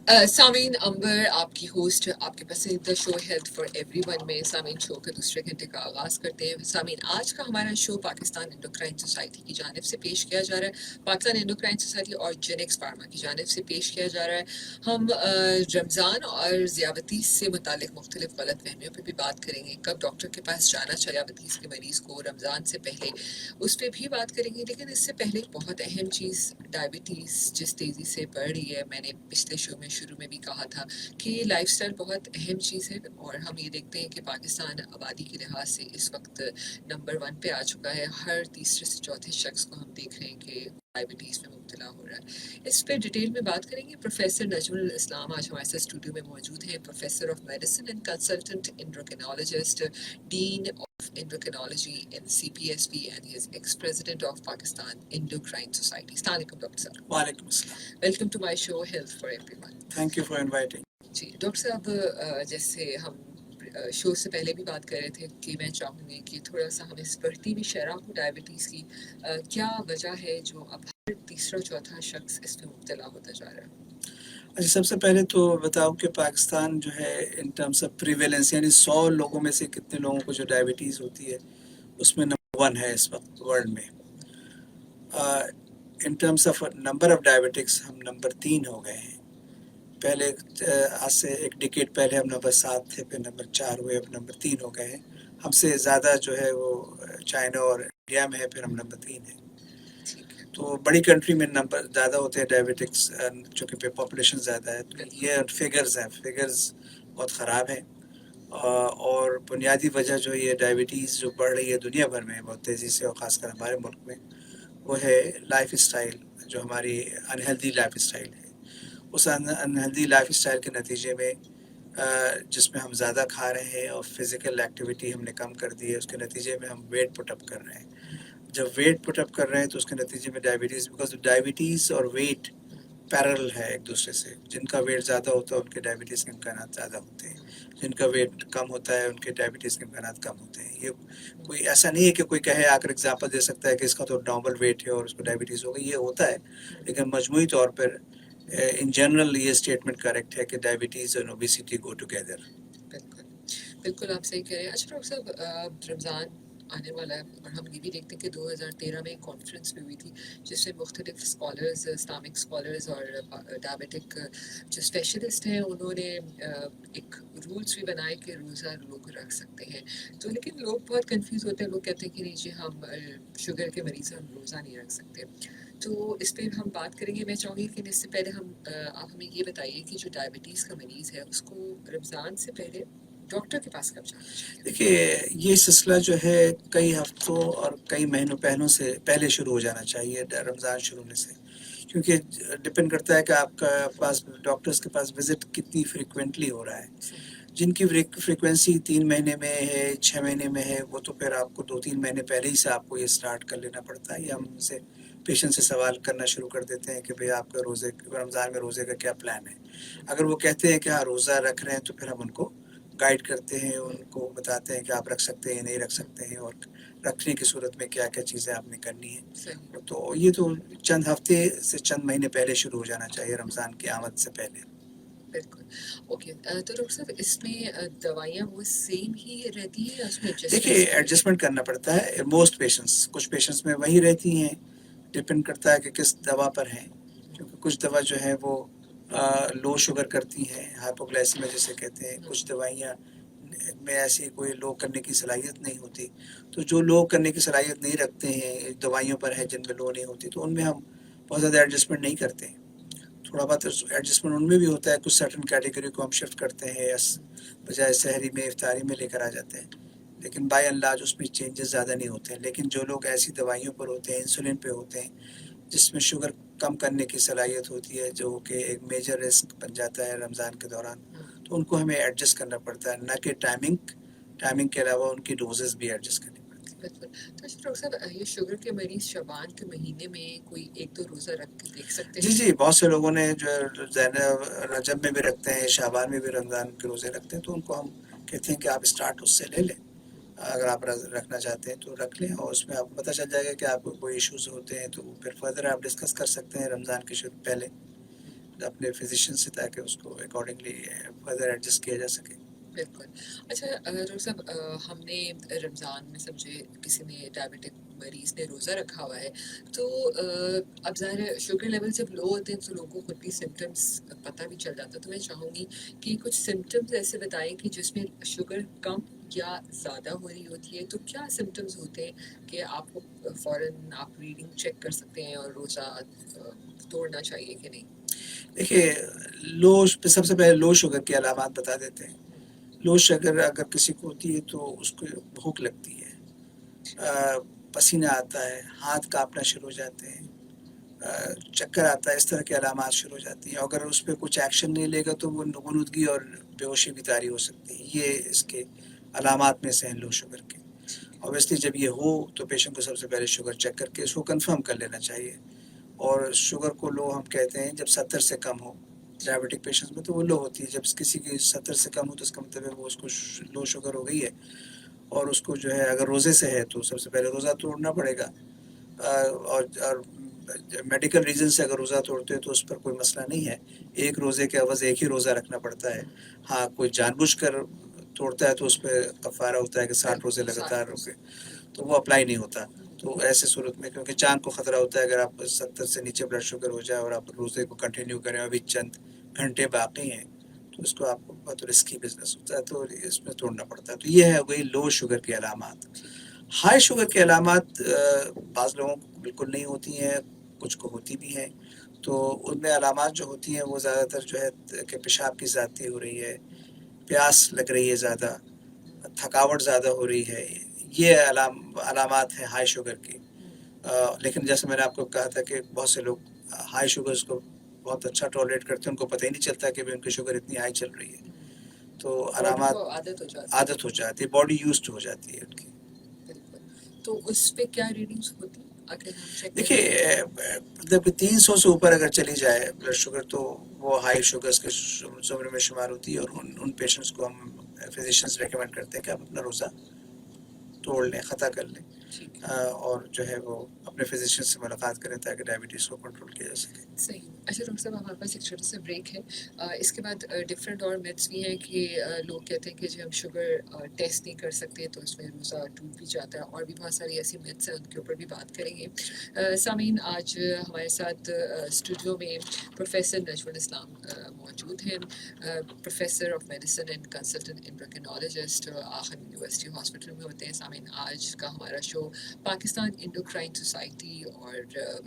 سامعین، امبر آپ کی ہوسٹ آپ کے پسندیدہ show health for everyone میں سامعین شو کے دوسرے گھنٹے کا آغاز کرتے ہیں۔ سامعین، آج کا ہمارا شو پاکستان انڈوکرائن سوسائٹی کی جانب سے پیش کیا جا رہا ہے، پاکستان انڈوکرائن سوسائٹی اور جینکس فارما کی جانب سے پیش کیا جا رہا ہے۔ ہم رمضان اور ذیابطیس سے متعلق مختلف غلط فہمیوں پہ بھی بات کریں گے، کب ڈاکٹر کے پاس جانا چاہیے ذیابطیس کے مریض کو رمضان سے پہلے، اس پہ بھی بات کریں گے۔ لیکن اس سے پہلے ایک بہت اہم چیز، ڈائبٹیز جس تیزی سے بڑھ رہی ہے، میں نے پچھلے شو میں شروع میں بھی کہا تھا کہ لائف سٹائل بہت اہم چیز ہے، اور ہم یہ دیکھتے ہیں کہ پاکستان آبادی کے لحاظ سے اس وقت نمبر 1 پہ آ چکا ہے۔ ہر تیسرے سے چوتھے شخص کو ہم دیکھ رہے ہیں کہ ڈائبٹیز میں مبتلا ہو رہا ہے۔ اس پہ ڈیٹیل میں بات کریں گے۔ پروفیسر نجم الاسلام آج ہمارے ساتھ اسٹوڈیو میں موجود ہیں، professor of medicine and consultant endocrinologist, dean of endocrinology in CPSP and he is ex president of Pakistan endocrine society. السلام علیکم ڈاکٹر صاحب۔ وعلیکم السلام. Welcome to my show health for everyone. Thank you for inviting. جی doctor صاحب، جیسے ہم شو سے پہلے بھی بات کر رہے تھے کہ میں چاہوں گی کہ تھوڑا سا ہم اس بڑھتی ہوئی شرح کو ڈائبٹیز کی کیا وجہ ہے جو اب ہر تیسرا چوتھا شخص اس میں مبتلا ہوتا جا رہا ہے؟ اچھا، سب سے پہلے تو بتاؤ کہ پاکستان جو ہے ان ٹرمس آف پریویلنس، یعنی 100 لوگوں میں سے کتنے لوگوں کو جو ڈائبٹیز ہوتی ہے، اس میں نمبر 1 ہے اس وقت ورلڈ میں۔ In terms of number of ڈائبٹکس ہم نمبر 3 ہو گئے ہیں۔ پہلے آج سے ایک ڈیکیڈ پہلے ہم نمبر 7 تھے، پھر نمبر 4 ہوئے، اب نمبر 3 ہو گئے ہیں۔ ہم سے زیادہ جو ہے وہ چائنا اور انڈیا میں ہے، پھر ہم نمبر 3 ہیں۔ ٹھیک ہے، تو بڑی کنٹری میں نمبر زیادہ ہوتے ہیں ڈائبٹکس، چونکہ پاپولیشن زیادہ ہے۔ تو یہ فگرز ہیں، فگرز بہت خراب ہیں۔ اور بنیادی وجہ جو یہ ڈائبٹیز جو بڑھ رہی ہے دنیا بھر میں بہت تیزی سے، اور خاص کر ہمارے ملک میں، وہ ہے لائف اسٹائل، جو ہماری انہیلدی لائف اسٹائل ہے۔ اس انہیلدی لائف اسٹائل کے نتیجے میں جس میں ہم زیادہ کھا رہے ہیں اور فزیکل ایکٹیویٹی ہم نے کم کر دی ہے، اس کے نتیجے میں ہم ویٹ پٹ اپ کر رہے ہیں۔ جب ویٹ پٹ اپ کر رہے ہیں تو اس کے نتیجے میں ڈائبٹیز، بیکاز ڈائبٹیز اور ویٹ پیرل ہے ایک دوسرے سے۔ جن کا ویٹ زیادہ ہوتا ہے ان کے ڈائبٹیز کے امکانات زیادہ ہوتے ہیں، جن کا ویٹ کم ہوتا ہے ان کے ڈائبٹیز کے امکانات کم ہوتے ہیں۔ یہ کوئی ایسا نہیں ہے کہ کوئی کہے آ کر ایگزامپل دے سکتا ہے کہ اس کا تو نارمل ویٹ ہے اور اس کو ڈائبٹیز ہوگی، یہ ہوتا ہے، لیکن مجموعی طور پر ان جنرل یہ اسٹیٹمنٹ کریکٹ ہے کہ ڈائبٹیز اور اوبیسٹی گو ٹوگیدر۔ بالکل بالکل آپ صحیح کہہ رہے ہیں۔ اچھا ڈاکٹر صاحب، رمضان آنے والا ہے اور ہم یہ بھی دیکھتے ہیں کہ 2013 میں ایک کانفرنس بھی ہوئی تھی جس میں مختلف اسکالرز، اسلامک اسکالرز اور ڈائبٹک جو اسپیشلسٹ ہیں انہوں نے ایک رولس بھی بنائے کہ روزہ لوگ رکھ سکتے ہیں۔ تو لیکن لوگ بہت کنفیوز ہوتے ہیں، لوگ کہتے ہیں کہ نہیں جی ہم شوگر کے مریض ہیں، ہم روزہ نہیں رکھ سکتے۔ تو اس پہ ہم بات کریں گے۔ میں چاہوں گی کہ اس سے پہلے آپ ہمیں یہ بتائیے کہ جو ڈائبٹیز کا مریض ہے اس کو رمضان سے پہلے ڈاکٹر کے پاس کب جانا چاہیے؟ دیکھیے، یہ سلسلہ جو ہے کئی ہفتوں اور کئی مہینوں پہلے شروع ہو جانا چاہیے، رمضان شروع ہونے سے، کیونکہ ڈپینڈ کرتا ہے کہ آپ کا پاس ڈاکٹرز کے پاس وزٹ کتنی فریکوینٹلی ہو رہا ہے۔ جن کی فریکوینسی 3 مہینے میں ہے، 6 مہینے میں ہے، وہ تو پھر آپ کو 2-3 مہینے پہلے ہی سے آپ کو یہ سٹارٹ کر لینا پڑتا ہے، یا ہم سے پیشنٹ سے سوال کرنا شروع کر دیتے ہیں کہ بھئی آپ کا رمضان میں روزے کا کیا پلان ہے۔ اگر وہ کہتے ہیں کہ ہاں روزہ رکھ رہے ہیں تو پھر ہم ان کو گائیڈ کرتے ہیں، ان کو بتاتے ہیں کہ آپ رکھ سکتے ہیں نہیں رکھ سکتے ہیں، اور رکھنے کی صورت میں کیا کیا چیزیں آپ نے کرنی ہیں۔ صحیح، تو یہ تو چند ہفتے سے چند مہینے پہلے شروع ہو جانا چاہیے، رمضان کی آمد سے پہلے۔ بالکل۔ اوکے، تو ڈاکٹر صاحب اس میں دوائیاں وہ سیم ہی رہتی ہیں یا اس میں دیکھیے، ایڈجسٹمنٹ کرنا پڑتا ہے۔ موسٹ پیشنٹس، کچھ پیشنٹس میں وہی رہتی ہیں، ڈپینڈ کرتا ہے کہ کس دوا پر ہیں، کیونکہ کچھ دوا جو ہے وہ لو شوگر کرتی ہیں، ہائپوگلائسیمیا جسے کہتے ہیں۔ کچھ دوائیاں میں ایسی کوئی لو کرنے کی صلاحیت نہیں ہوتی، تو جو لو کرنے کی صلاحیت نہیں رکھتے ہیں دوائیوں پر ہیں جن میں لو نہیں ہوتی، تو ان میں ہم بہت زیادہ ایڈجسٹمنٹ نہیں کرتے ہیں۔ تھوڑا بہت ایڈجسٹمنٹ ان میں بھی ہوتا ہے، کچھ سرٹن کیٹیگری کو ہم شفٹ کرتے ہیں، بجائے سحری میں افطاری میں لے کر آ جاتے ہیں، لیکن بائی اینڈ لارج اس میں چینجز زیادہ نہیں ہوتے ہیں۔ لیکن جو لوگ ایسی دوائیوں پر ہوتے ہیں، انسولین پہ ہوتے ہیں، جس میں شوگر کم کرنے کی صلاحیت ہوتی ہے، جو کہ ایک میجر رسک بن جاتا ہے رمضان کے دوران، تو ان کو ہمیں ایڈجسٹ کرنا پڑتا ہے، نہ کہ ٹائمنگ کے علاوہ ان کی ڈوزز بھی ایڈجسٹ کرنی پڑتی ہیں۔ بالکل۔ تو اچھا ڈاکٹر صاحب، یہ شوگر کے مریض شعبان کے مہینے میں کوئی 1-2 روزہ رکھ کے دیکھ سکتے ہیں؟ جی، بہت سے لوگوں نے جو رجب میں بھی رکھتے ہیں، شعبان میں بھی رمضان کے روزے رکھتے ہیں، تو ان کو ہم کہتے ہیں کہ آپ اسٹارٹ اس سے لے لیں، اگر آپ رکھنا چاہتے ہیں تو رکھ لیں، اور اس میں آپ کو پتہ چل جائے گا کہ آپ کو کوئی ایشوز ہوتے ہیں تو پھر فردر آپ ڈسکس کر سکتے ہیں رمضان کے شروع پہلے۔ اپنے فزیشین سے تاکہ اس کو اکارڈنگلی فردر ایڈجسٹ کیا جا سکے. بالکل. اچھا ڈاکٹر صاحب ہم نے رمضان میں سمجھے کسی نے ڈائبٹک مریض نے روزہ رکھا ہوا ہے تو اب ظاہر ہے شوگر لیول جب لو ہوتے ہیں تو لوگوں کو خود بھی سمٹمس پتہ بھی چل جاتا ہے. تو میں چاہوں گی کہ کچھ سمٹمس ایسے بتائیں کہ جس میں شوگر کم یا زیادہ ہو رہی ہوتی ہے تو کیا سمٹمس ہوتے ہیں کہ آپ کو فوراً آپ ریڈنگ چیک کر سکتے ہیں اور روزہ توڑنا چاہیے کہ نہیں؟ دیکھیے سب سے پہلے لو شوگر کی علامات بتا دیتے ہیں. لو شوگر اگر کسی کو ہوتی ہے تو اس کو بھوک لگتی ہے, پسینہ آتا ہے, ہاتھ کانپنا شروع ہو جاتے ہیں, چکر آتا ہے, اس طرح کی علامات شروع ہو جاتی ہیں. اگر اس پہ کچھ ایکشن نہیں لے گا تو وہ غنودگی اور بے ہوشی بھی طاری ہو سکتی ہے. یہ اس کے علامات میں سے ہیں لو شوگر کے. اوبیسلی جب یہ ہو تو پیشنٹ کو سب سے پہلے شوگر چیک کر کے اس کو کنفرم کر لینا چاہیے. اور شوگر کو لو ہم کہتے ہیں جب 70 سے کم ہو. ڈائبٹک پیشنٹس میں تو وہ لو ہوتی ہے. جب کسی کی 70 سے کم ہو تو اس کا مطلب ہے وہ اس کو لو شوگر ہو گئی ہے. اور اس کو جو ہے اگر روزے سے ہے تو سب سے پہلے روزہ توڑنا پڑے گا. اور میڈیکل ریزن سے اگر روزہ توڑتے ہیں تو اس پر کوئی مسئلہ نہیں ہے. ایک روزے کے عوض ایک ہی روزہ رکھنا پڑتا ہے. ہاں کوئی جان بوجھ کر توڑتا ہے تو اس پہ کفارہ ہوتا ہے کہ 60 روزے لگاتار رکے, تو وہ اپلائی نہیں ہوتا. تو ایسے صورت میں کیونکہ جان کو خطرہ ہوتا ہے اگر آپ 70 سے نیچے بلڈ شوگر ہو جائے اور آپ روزے کو کنٹینیو کریں, ابھی چند گھنٹے باقی ہیں, تو اس کو آپ کو بہت رسکی بزنس ہوتا ہے, تو اس میں توڑنا پڑتا ہے. تو یہ ہے وہی لو شوگر کی علامات. ہائی شوگر کی علامات بعض لوگوں کو بالکل نہیں ہوتی ہیں, کچھ کو ہوتی بھی ہیں. تو ان میں علامات جو ہوتی ہیں وہ زیادہ تر جو ہے کہ پیشاب کی زیادتی ہو رہی ہے, پیاس لگ رہی ہے زیادہ, تھکاوٹ زیادہ ہو رہی ہے. یہ علامات ہیں ہائی شوگر کی. لیکن جیسے میں نے آپ کو کہا تھا کہ بہت سے لوگ ہائی شوگرز کو بہت اچھا ٹالریٹ کرتے ہیں, ان کو پتہ ہی نہیں چلتا کہ ان کی شوگر اتنی ہائی چل رہی ہے. تو علامات عادت ہو جاتی ہے, باڈی یوزڈ ہو جاتی ہے ان کی. تو اس پہ کیا ریڈنگز ہوتی دیکھیے مطلب 300 سے اوپر اگر چلی جائے بلڈ شوگر تو وہ ہائی شوگرز کے زمرے میں شمار ہوتی ہے. اور ان پیشنٹس کو ہم فزیشینز ریکمینڈ کرتے ہیں کہ آپ اپنا روزہ توڑ لیں, خطا کر لیں, اور جو ہے وہ اپنے فزیشین سے ملاقات کریں تاکہ ڈائبٹیز کو کنٹرول کیا جا سکے. صحیح. اچھا ڈاکٹر صاحب ہمارے پاس ایک چھوٹا سا بریک ہے, اس کے بعد ڈفرینٹ اور میتھس بھی ہیں کہ لوگ کہتے ہیں کہ جب ہم شوگر ٹیسٹ نہیں کر سکتے تو اس میں روزہ ٹوٹ بھی جاتا ہے, اور بھی بہت ساری ایسی میتھس ہیں ان کے اوپر بھی بات کریں گے. سامعین آج ہمارے ساتھ اسٹوڈیو میں پروفیسر نجم الاسلام موجود ہیں, professor of medicine and consultant endocrinologist, آخر یونیورسٹی ہاسپٹل میں ہوتے ہیں. سامعین آج کا ہمارا شو پاکستان انڈوکرائن سوسائٹی اور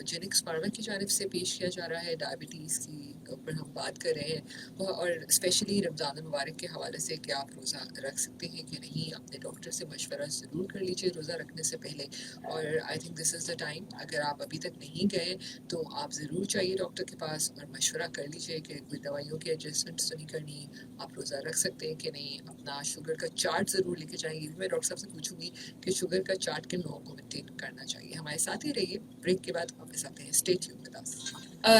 جینکس فارما کی جانب سے پیش کیا جا رہا ہے. ڈائبٹیز کی اوپر ہم بات کر رہے ہیں, اور اسپیشلی رمضان المبارک کے حوالے سے کہ آپ روزہ رکھ سکتے ہیں کہ نہیں. اپنے ڈاکٹر سے مشورہ ضرور کر لیجیے روزہ رکھنے سے پہلے, اور I think this is the time. اگر آپ ابھی تک نہیں گئے تو آپ ضرور جائیے ڈاکٹر کے پاس اور مشورہ کر لیجیے کہ کوئی دوائیوں کی ایڈجسٹمنٹس تو نہیں کرنی, آپ روزہ رکھ سکتے ہیں کہ نہیں. اپنا شوگر کا چارٹ ضرور لے کے جائیے. میں ڈاکٹر صاحب سے پوچھوں گی کہ شوگر کا چارٹ کن لوگوں کو مینٹین کرنا چاہیے. ہمارے ساتھ ہی رہیے, بریک کے بعد واپس آتے ہیں. Stay tuned with us.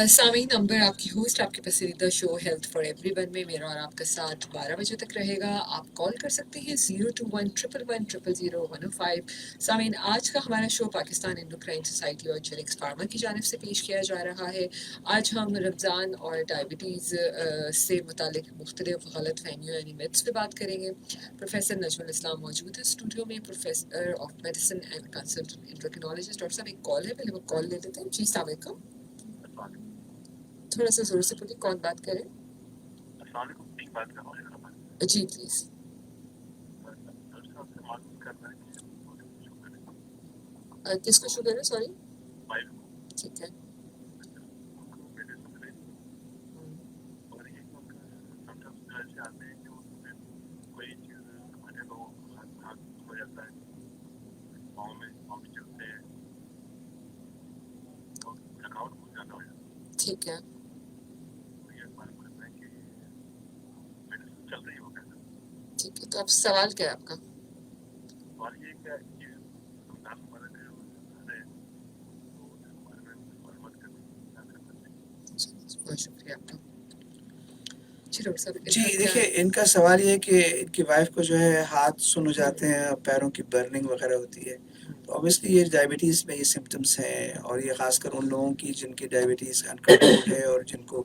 سامعین نمبر آپ کی ہوسٹ آپ کے پسندیدہ show health for everyone میں میرا اور آپ کا ساتھ 12 بجے تک رہے گا. آپ کال کر سکتے ہیں 02111000105. سامعین آج کا ہمارا شو پاکستان انڈوکرائن سوسائٹی اور جینکس فارما کی جانب سے پیش کیا جا رہا ہے. آج ہم رمضان اور ڈائبٹیز سے متعلق مختلف غلط فہمیوں یعنی میتھس پہ بات کریں گے. پروفیسر نجم الاسلام موجود ہے اسٹوڈیو میں, professor of medicine and consultant endocrinologist. Doctor صاحب ایک کال ہے, پہلے وہ کال لے لیتے ہیں. جی السلام علیکم. تھوڑا سا زور سے بولیے, کون بات کرے؟ السلام علیکم. ٹھیک بات کر رہا ہوں. جی پلیز. کس کو شوگر ہے؟ سوری. ٹھیک ہے. ٹھیک ہے. ٹھیک ہے, تو اب سوال کیا ہے آپ کا؟ بہت شکریہ آپ کا. جی دیکھیے ان کا سوال یہ ہے کہ ان کی وائف کو جو ہے ہاتھ سن ہو جاتے ہیں, پیروں کی برننگ وغیرہ ہوتی ہے. تو اوبیسلی یہ ڈائبٹیز میں یہ سمٹمس ہیں, اور یہ خاص کر ان لوگوں کی جن کی ڈائبٹیز انکنٹرولڈ ہے اور جن کو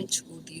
HOT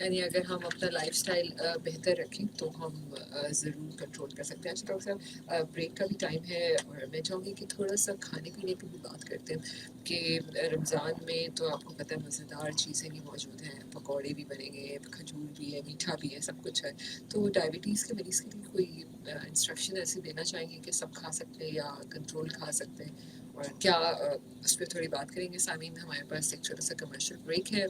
یعنی اگر ہم اپنا لائف اسٹائل بہتر رکھیں تو ہم ضرور کنٹرول کر سکتے ہیں. اچھا ڈاکٹر صاحب بریک کا بھی ٹائم ہے اور میں چاہوں گی کہ تھوڑا سا کھانے پینے کی بھی بات کرتے ہیں کہ رمضان میں تو آپ کو پتہ ہے مزیدار چیزیں بھی موجود ہیں, پکوڑے بھی بنیں گے, کھجور بھی ہے, میٹھا بھی ہے, سب کچھ ہے. تو ڈائبٹیز کے مریض کے لیے کوئی انسٹرکشن ایسے دینا چاہیں گے کہ سب کھا سکتے ہیں یا کنٹرول کھا سکتے ہیں, اور کیا اس پہ تھوڑی بات کریں گے. سامعین ہمارے پاس ایک چھوٹا سا کمرشل بریک ہے,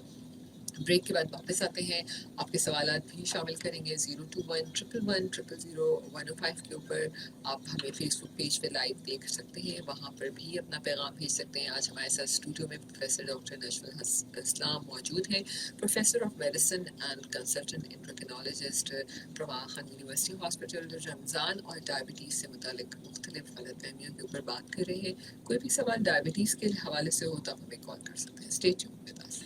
بریک کے بعد واپس آتے ہیں, آپ کے سوالات بھی شامل کریں گے. 021-111-000-105 کے اوپر آپ ہمیں فیس بک پیج پہ لائیو دیکھ سکتے ہیں, وہاں پر بھی اپنا پیغام بھیج سکتے ہیں. آج ہمارے ساتھ اسٹوڈیو میں پروفیسر ڈاکٹر نجم الاسلام موجود ہیں, professor of medicine and consultant endocrinologist, پرواہ خان یونیورسٹی ہاسپٹل. رمضان اور ڈائبٹیز سے متعلق مختلف غلط فہمیوں کے اوپر بات کر رہے ہیں. کوئی بھی سوال ڈائبٹیز کے حوالے سے ہو تو آپ ہمیں کال کر سکتے ہیں. Stay tuned with us.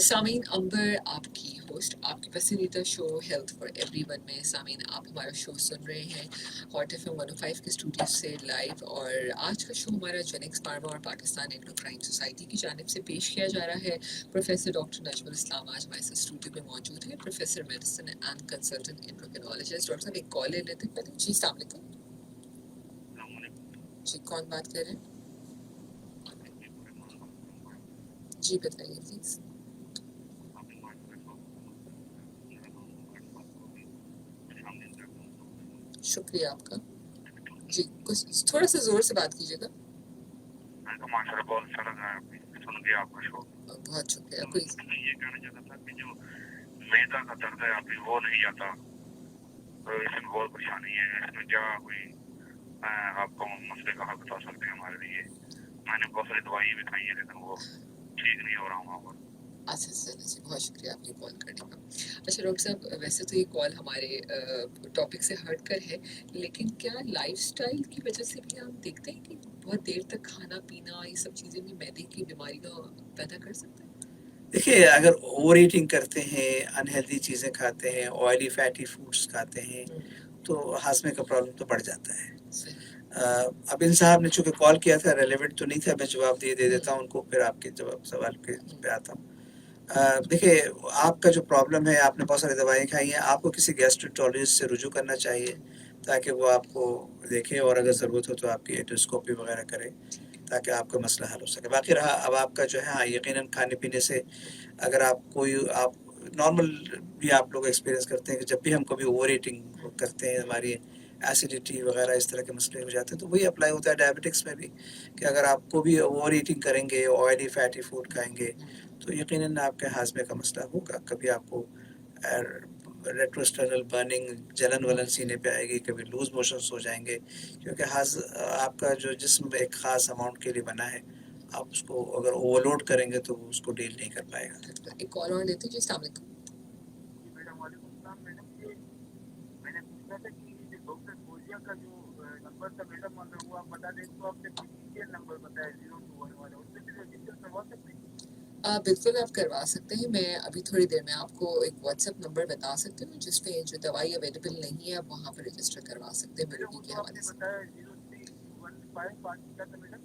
سامعین, امبر آپ کی ہوسٹ, آپ کی پسندیدہ show health for everyone میں. سامعین, آپ ہمارا شو سن رہے ہیں ہاٹ ایف ایم 105 کے اسٹوڈیو سے لائیو, اور آج کا شو ہمارا جینکس فارما اور پاکستان انڈوکرائن سوسائٹی کی جانب سے پیش کیا جا رہا ہے. پروفیسر ڈاکٹر نجم الاسلام آج ہمارے ساتھ اسٹوڈیو میں موجود ہیں, professor medicine and consultant endocrinologist. Doctor صاحب ایک کال لے لیتے ہیں پہلے. جی السلام علیکم. السلام علیکم. جی کون بات کر رہے ہیں؟ جی بتائیے پلیز. شکریہ آپ کا. جی کچھ تھوڑا سا زور سے بات کیجیے گا. میں تو ماشاء اللہ بہت اچھا لگا ہے سن کے آپ کا شو. بہت شکریہ. کوئی میں یہ کہنا چاہتا تھا کہ جو میدا کا درد ہے آپ وہ نہیں جاتا, تو اس میں بہت پریشانی ہے. اس میں کیا کوئی آپ کو مسئلے کا حل بتا سکتے ہیں ہمارے لیے؟ میں نے بہت ساری دوائی بھی کھائی ہے لیکن وہ ٹھیک نہیں ہو رہا ہوں وہاں پر. اچھا چلے جی, بہت شکریہ آپ کی کال کرنے کا. اچھا ڈاکٹر صاحب, ویسے تو یہ کال ہمارے ٹاپک سے ہٹ کر ہے, لیکن کیا لائف سٹائل کی وجہ سے بھی ہم دیکھتے ہیں کہ بہت دیر تک کھانا پینا یہ سب چیزیں بھی میدے کی بیماری کا پیدا کر سکتے ہیں؟ دیکھیے, اگر اوور ایٹنگ کرتے ہیں, انہیلدی چیزیں کھاتے ہیں, آئلی فیٹی فوڈس کھاتے ہیں, تو ہاضمے کا پرابلم تو بڑھ جاتا ہے. صحیح. اب ان صاحب نے چونکہ کال کیا تھا, ریلیونٹ تو نہیں تھا, میں جواب دے دیتا ہوں ان کو, پھر آپ کے جواب سوال پہ آتا ہوں. دیکھیے, آپ کا جو پرابلم ہے, آپ نے بہت ساری دوائیں کھائی ہیں, آپ کو کسی گیسٹروانٹرولوجسٹ سے رجوع کرنا چاہیے تاکہ وہ آپ کو دیکھے, اور اگر ضرورت ہو تو آپ کی ایٹوسکوپی وغیرہ کرے تاکہ آپ کا مسئلہ حل ہو سکے. باقی رہا اب آپ کا جو ہے, ہاں یقیناً کھانے پینے سے اگر آپ کوئی آپ نارمل بھی آپ لوگ ایکسپیرینس کرتے ہیں کہ جب بھی ہم کبھی اوور ایٹنگ کرتے ہیں, ہماری ایسیڈیٹی وغیرہ اس طرح کے مسئلے ہو جاتے ہیں, تو وہی اپلائی ہوتا ہے ڈائبٹکس میں بھی, کہ اگر آپ کو بھی اوور ایٹنگ کریں گے, آئلی فیٹی فوڈ کھائیں گے, تو یقیناً آپ کے ہاضمے کا مسئلہ ہوگا. کبھی آپ کو ریٹروسٹرنل برننگ, جلن ولن سینے پہ آئے گی, کبھی لوز موشنس ہو جائیں گے, کیونکہ آپ کا جو جسم ایک خاص اماؤنٹ کے لیے بنا ہے, آپ اس کو اگر اوور لوڈ کریں گے تو اس کو ڈیل نہیں کر پائے گا. ایک کال اور لیتے. جی السلام علیکم. جی میڈم, وعلیکم السلام. میڈم یہ میں نے پوچھا تھا کہ ڈاکٹر فوزیہ کا جو نمبر تھا میڈم, اگر وہ آپ بتا دیں تو آپ نے ڈیٹیل نمبر بتایا 0211 والا, اس سے پھر رجسٹر کروا سکتے ہیں؟ بالکل آپ کروا سکتے ہیں. میں ابھی تھوڑی دیر میں آپ کو ایک واٹس ایپ نمبر بتا سکتی ہوں جس پہ جو دوائی اویلیبل نہیں ہے آپ وہاں پہ رجسٹر کروا سکتے ہیں مرغی کے حوالے سے. بتایا 0315 باقی کیا تھا میڈم؟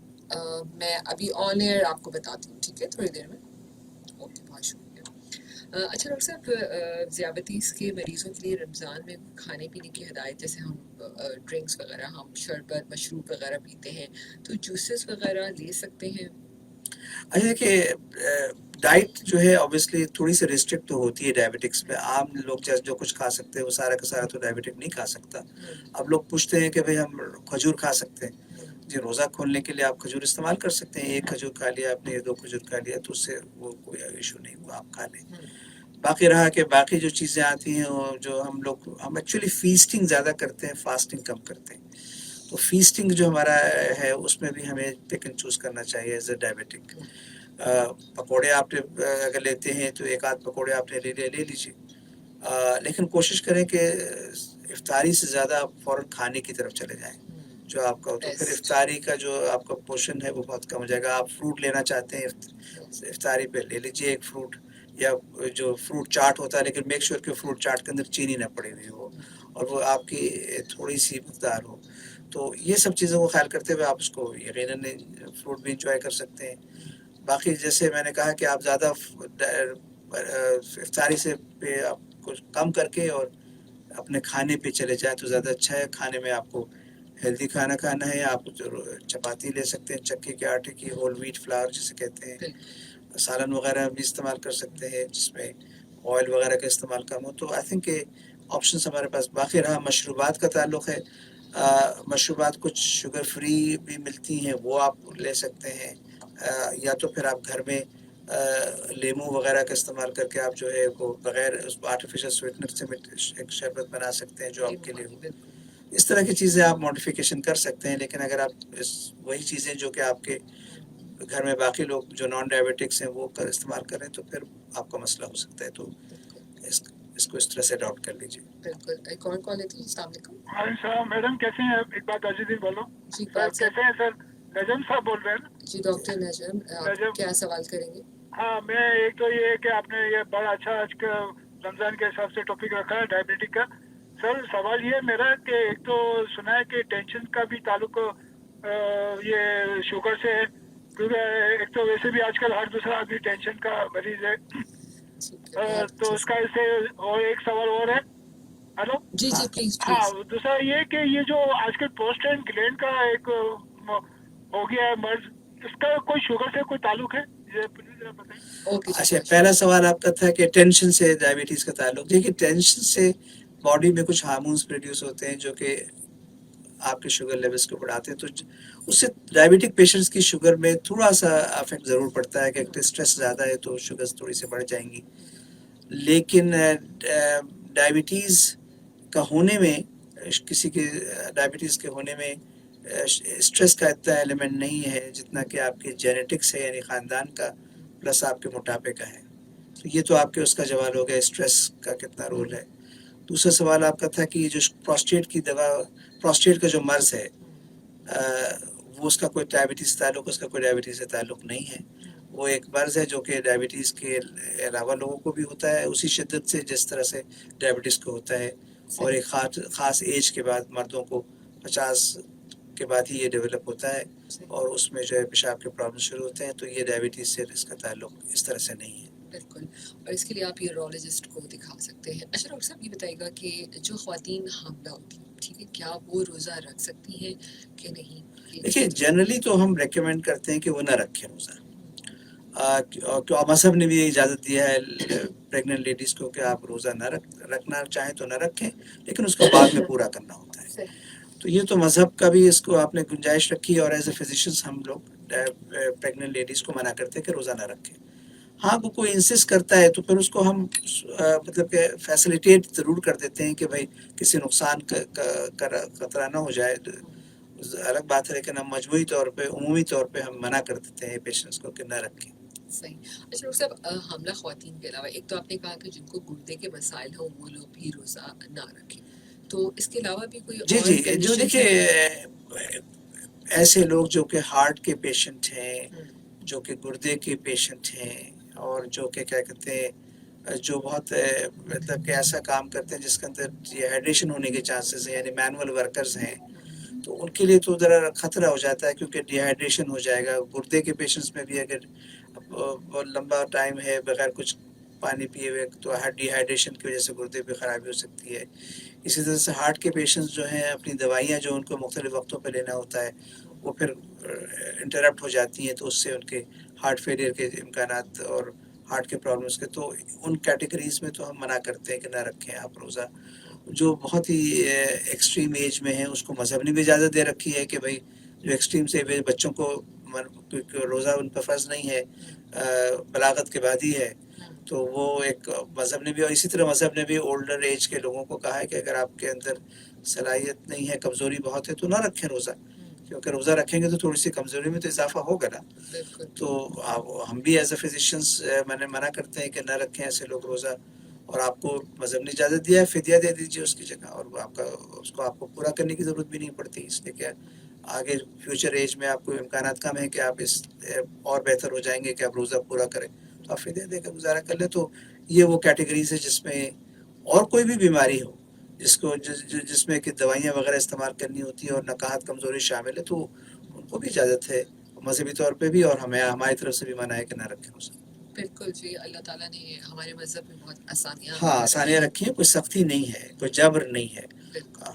میں ابھی آن ایئر آپ کو بتاتی ہوں, ٹھیک ہے, تھوڑی دیر میں. اوکے, بہت شکریہ. اچھا ڈاکٹر صاحب, ذیابیطیز کے مریضوں کے لیے رمضان میں کھانے پینے کی ہدایت, جیسے ہم ڈرنکس وغیرہ, ہم شربت مشروب وغیرہ پیتے ہیں, تو جوسز وغیرہ لے سکتے ہیں؟ اچھا دیکھیے, ڈائٹ جو ہے اوبیسلی تھوڑی سی ریسٹرکٹ تو ہوتی ہے ڈائبٹکس میں. عام لوگ جیسے جو کچھ کھا سکتے ہیں وہ سارا کا سارا تو ڈائبٹک نہیں کھا سکتا. اب لوگ پوچھتے ہیں کہ بھئی ہم کھجور کھا سکتے ہیں. جی, روزہ کھولنے کے لیے آپ کھجور استعمال کر سکتے ہیں. ایک کھجور کھا لیا آپ نے, 2 کھجور کھا لیا, تو اس سے وہ کوئی ایشو نہیں, وہ آپ کھا لیں. باقی رہا کہ باقی جو چیزیں آتی ہیں, جو ہم ایکچولی فیسٹنگ زیادہ کرتے ہیں, فاسٹنگ کم کرتے ہیں. تو فیسٹنگ جو ہمارا ہے اس میں بھی ہمیں پک اینڈ چوز کرنا چاہیے ایز اے ڈائبٹک. پکوڑے آپ اگر لیتے ہیں تو ایک آدھ پکوڑے آپ نے لے لیجیے, لیکن کوشش کریں کہ افطاری سے زیادہ آپ فوراً کھانے کی طرف چلے جائیں جو آپ کا, تو پھر افطاری کا جو آپ کا پورشن ہے وہ بہت کم ہو جائے گا. آپ فروٹ لینا چاہتے ہیں افطاری پہ, لے لیجیے ایک فروٹ, یا جو فروٹ چاٹ ہوتا ہے, لیکن میک شیور کہ فروٹ چاٹ کے اندر چینی نہ پڑی ہوئی ہو اور وہ آپ کی تھوڑی سی مقدار ہو. تو یہ سب چیزوں کو خیال کرتے ہوئے آپ اس کو یقیناً فروٹ بھی انجوائے کر سکتے ہیں. باقی جیسے میں نے کہا کہ آپ زیادہ افطاری سے پہ آپ کو کم کر کے اور اپنے کھانے پہ چلے جائیں تو زیادہ اچھا ہے. کھانے میں آپ کو ہیلدی کھانا کھانا ہے. آپ چپاتی لے سکتے ہیں چکے کے آٹے کی, ہول ویٹ فلاور جسے کہتے ہیں. سالن وغیرہ بھی استعمال کر سکتے ہیں جس میں آئل وغیرہ کا استعمال کم ہو. تو آئی تھنک کہ آپشنس ہمارے پاس. باقی رہا مشروبات کا تعلق ہے, مشروبات کچھ شوگر فری بھی ملتی ہیں, وہ آپ لے سکتے ہیں. یا تو پھر آپ گھر میں لیمو وغیرہ کا استعمال کر کے آپ جو ہے وہ بغیر اس آرٹیفیشل سویٹنر سے ایک شربت بنا سکتے ہیں جو آپ کے لیے ہو. اس طرح کی چیزیں آپ ماڈیفیکیشن کر سکتے ہیں. لیکن اگر آپ وہی چیزیں جو کہ آپ کے گھر میں باقی لوگ جو نان ڈائبیٹکس ہیں وہ استعمال کریں تو پھر آپ کا مسئلہ ہو سکتا ہے. تو اس کو اس طرح سے اڈاپٹ کر لیجیے. بالکل. ایک اور کال لیتی ہوں. السلام علیکم. ہاں سلام میڈم, کیسے ہیں آپ؟ اقبال تاجدین بول رہا ہوں. جی سر کیسے ہیں سر؟ نجم صاحب بول رہے ہیں نا؟ جی ڈاکٹر نجم, آپ کیا سوال کریں گے؟ ہاں میں ایک تو یہ ہے کہ آپ نے یہ بڑا اچھا آج کا رمضان کے حساب سے ٹاپک رکھا ہے ڈائبٹک کا. سر سوال یہ ہے میرا کہ ایک تو سنا ہے کہ ٹینشن کا بھی تعلق یہ شوگر سے ہے, کیونکہ ایک تو ویسے بھی آج کل ہر دوسرا آدمی ٹینشن کا مریض ہے. تو اس کا اس سے اور ایک سوال اور ہے. ہلو جی جی پلیز. ہاں دوسرا یہ کہ یہ جو آج کل پروسٹیٹ گلینڈ کا ایک ہو گیا ہے مرض, اس کا کوئی شوگر سے کوئی تعلق ہے؟ یہ پلیز ذرا بتائیں. اچھا, پہلا سوال آپ کا تھا کہ ٹینشن سے ڈائبٹیز کا تعلق. دیکھیے ٹینشن سے باڈی میں کچھ ہارمونز پروڈیوس ہوتے ہیں جو کہ آپ کے شوگر لیولز کو بڑھاتے ہیں. تو اس سے ڈائبٹک پیشنٹس کی شوگر میں تھوڑا سا افیکٹ ضرور پڑتا ہے کہ اسٹریس زیادہ ہے تو شوگرز تھوڑی سی بڑھ جائیں گی. لیکن ڈائبٹیز کا ہونے میں, کسی کے ڈائبٹیز کے ہونے میں اسٹریس کا اتنا ایلیمنٹ نہیں ہے جتنا کہ آپ کے جینیٹکس ہے, یعنی خاندان کا, پلس آپ کے موٹاپے کا ہے. تو یہ تو آپ کے اس کا جواب ہو گیا اسٹریس کا کتنا رول ہے. دوسرا سوال آپ کا تھا کہ یہ جو پروسٹیٹ کی دوا, پروسٹیٹ کا جو مرض ہے وہ اس کا کوئی ڈائبٹیز تعلق, اس کا کوئی ڈائبٹیز سے تعلق نہیں ہے. وہ ایک مرض ہے جو کہ ڈائبٹیز کے علاوہ لوگوں کو بھی ہوتا ہے اسی شدت سے جس طرح سے ڈائبٹیز کو ہوتا ہے. اور ایک خاص ایج کے بعد, مردوں کو 50 کے بعد ہی یہ ڈیولپ ہوتا ہے, اور اس میں جو ہے پیشاب کے پرابلم شروع ہوتے ہیں. تو یہ ڈائبٹیز سے اس کا تعلق اس طرح سے نہیں ہے. بالکل. اور اس کے لیے آپ یورولوجسٹ کو دکھا سکتے ہیں. اچھا ڈاکٹر صاحب یہ بتائیے گا کہ جو خواتین حاملہ ہوتی ہیں, ٹھیک ہے, کیا وہ روزہ رکھ سکتی ہیں کہ نہیں؟ دیکھیے جنرلی تو ہم ریکمینڈ کرتے ہیں کہ وہ نہ رکھیں روزہ. مذہب نے بھی اجازت دیا ہے پریگننٹ لیڈیز کو کہ آپ روزہ نہ رکھنا چاہیں تو نہ رکھیں, لیکن اس کو بعد میں پورا کرنا ہوتا ہے. تو یہ تو مذہب کا بھی اس کو آپ نے گنجائش رکھی ہے, اور ایز اے فزیشنس ہم لوگ پریگننٹ لیڈیز کو منع کرتے ہیں کہ روزہ نہ رکھیں. ہاں وہ کوئی انسسٹ کرتا ہے تو پھر اس کو ہم مطلب کہ فیسلیٹیٹ ضرور کر دیتے ہیں کہ بھائی کسی نقصان کا خطرہ نہ ہو جائے, الگ بات ہے. لیکن ہم مجموعی طور پہ, عمومی طور پہ ہم منع کر دیتے ہیں پیشنٹس کو کہ نہ رکھیں. صحیح. اچھا ڈاکٹر صاحب, حاملہ خواتین کے علاوہ ایک تو آپ نے کہا کہ جن کو گردے کے مسائل ہوں وہ لوگ بھی روزہ نہ رکھیں, تو اس کے علاوہ بھی کوئی جی اور جی جو دیکھیے ایسے لوگ جو کہ ہارٹ کے پیشنٹ ہیں, جو کہ گردے کے پیشنٹ ہیں, اور جو کہ کیا کہتے ہیں جو بہت مطلب کہ ایسا کام کرتے ہیں جس کے اندر ڈی ہائیڈریشن ہونے کے چانسز ہیں, یعنی مینول ورکرز ہیں, تو ان کے لیے تو ذرا خطرہ ہو جاتا ہے کیونکہ ڈی ہائیڈریشن ہو جائے گا. گردے کے پیشنٹس میں بھی اگر بہت لمبا ٹائم ہے بغیر کچھ پانی پیے ہوئے تو ڈی ہائیڈریشن کی وجہ سے گردے پہ خرابی ہو سکتی ہے. اسی طرح سے ہارٹ کے پیشنٹس جو ہیں اپنی دوائیاں جو ان کو مختلف وقتوں پہ لینا ہوتا ہے وہ پھر انٹرپٹ ہو جاتی ہیں, تو اس سے ان کے ہارٹ فیلئر کے امکانات اور ہارٹ کے پرابلمس کے, تو ان کیٹیگریز میں تو ہم منع کرتے ہیں کہ نہ رکھیں آپ روزہ. جو بہت ہی ایکسٹریم ایج میں ہیں اس کو مذہب نے بھی اجازت دے رکھی ہے کہ بھائی جو ایکسٹریم سے بچوں کو, روزہ ان پر فرض نہیں ہے, بلاغت کے بعد ہی ہے, تو وہ ایک مذہب نے بھی, اور اسی طرح مذہب نے بھی اولڈر ایج کے لوگوں کو کہا ہے کہ اگر آپ کے اندر صلاحیت نہیں ہے, کمزوری بہت ہے, تو نہ رکھیں روزہ, کیونکہ روزہ رکھیں گے تو تھوڑی سی کمزوری میں تو اضافہ ہوگا نا. تو ہم بھی ایز اے فزیشنس میں نے منع کرتے ہیں کہ نہ رکھیں ایسے لوگ روزہ, اور آپ کو مذہب نے اجازت دیا ہے فدیہ دے دیجیے اس کی جگہ, اور اس کو آپ کو پورا کرنے کی ضرورت بھی نہیں پڑتی, اس لیے کہ آگے فیوچر ایج میں آپ کو امکانات کم ہیں کہ آپ اس اور بہتر ہو جائیں گے کہ آپ روزہ پورا کریں, تو آپ فدیہ دے کر گزارا کر لیں. تو یہ وہ کیٹیگریز ہے جس میں اور کوئی بھی بیماری ہو جس میں کہ دوائیاں وغیرہ استعمال کرنی ہوتی ہے اور نکاحت کمزوری شامل ہے, تو ان کو بھی اجازت ہے مذہبی طور پہ بھی, اور ہماری طرف سے بھی منع ہے کہ نہ رکھیں روزہ. بالکل جی، اللہ تعالیٰ نے ہمارے مذہب میں بہت آسانیاں ہاں آسانیاں رکھی ہیں، کوئی سختی نہیں ہے، کوئی جبر نہیں ہے. بالکل ہاں.